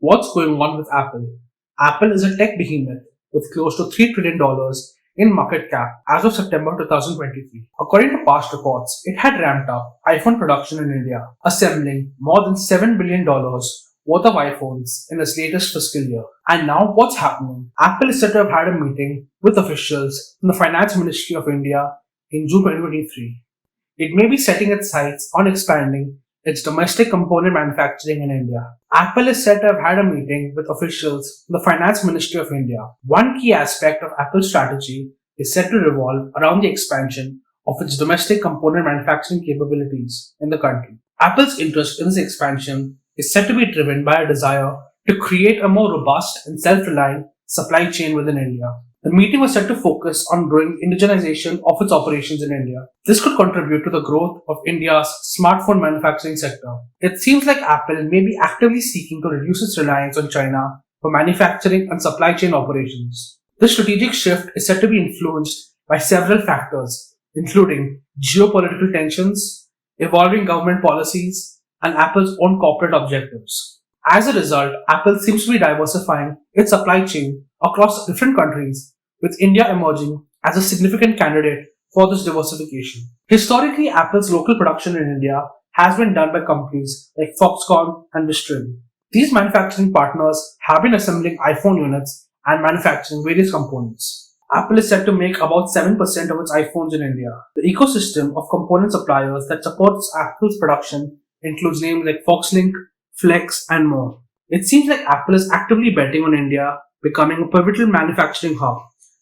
What's going on with Apple? Apple is a tech behemoth with close to $3 trillion in market cap as of September 2023. According to past reports, it had ramped up iPhone production in India, assembling more than $7 billion worth of iPhones in its latest fiscal year. And now what's happening? Apple is said to have had a meeting with officials from the Finance Ministry of India in June 2023. It may be setting its sights on expanding its domestic component manufacturing in India. Apple is said to have had a meeting with officials from the Finance Ministry of India. One key aspect of Apple's strategy is said to revolve around the expansion of its domestic component manufacturing capabilities in the country. Apple's interest in this expansion is said to be driven by a desire to create a more robust and self-reliant supply chain within India. The meeting was set to focus on growing indigenization of its operations in India. This could contribute to the growth of India's smartphone manufacturing sector. It seems like Apple may be actively seeking to reduce its reliance on China for manufacturing and supply chain operations. This strategic shift is said to be influenced by several factors, including geopolitical tensions, evolving government policies, and Apple's own corporate objectives. As a result, Apple seems to be diversifying its supply chain across different countries, with India emerging as a significant candidate for this diversification. Historically, Apple's local production in India has been done by companies like Foxconn and Wistron. These manufacturing partners have been assembling iPhone units and manufacturing various components. Apple is said to make about 7% of its iPhones in India. The ecosystem of component suppliers that supports Apple's production includes names like Foxlink, Flex, and more. It seems like Apple is actively betting on India becoming a pivotal manufacturing hub,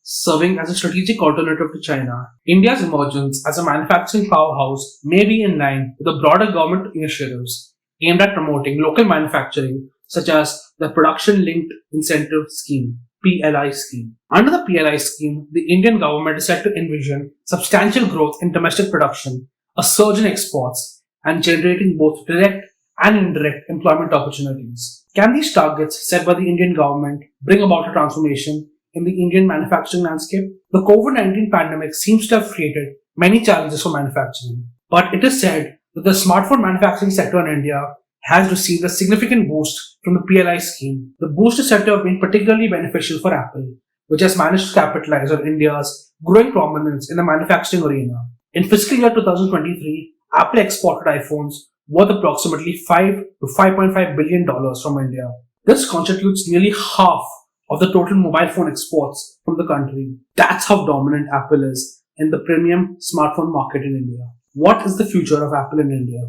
serving as a strategic alternative to China. India's emergence as a manufacturing powerhouse may be in line with the broader government initiatives aimed at promoting local manufacturing, such as the Production Linked Incentive Scheme, PLI scheme. Under the PLI scheme, the Indian government is set to envision substantial growth in domestic production, a surge in exports, and generating both direct and indirect employment opportunities. Can these targets set by the Indian government bring about a transformation in the Indian manufacturing landscape? The COVID-19 pandemic seems to have created many challenges for manufacturing, but it is said that the smartphone manufacturing sector in India has received a significant boost from the PLI scheme. The boost is said to have been particularly beneficial for Apple, which has managed to capitalize on India's growing prominence in the manufacturing arena. In fiscal year 2023, Apple exported iPhones worth approximately $5 to $5.5 billion from India. This constitutes nearly half of the total mobile phone exports from the country. That's how dominant Apple is in the premium smartphone market in India. What is the future of Apple in India?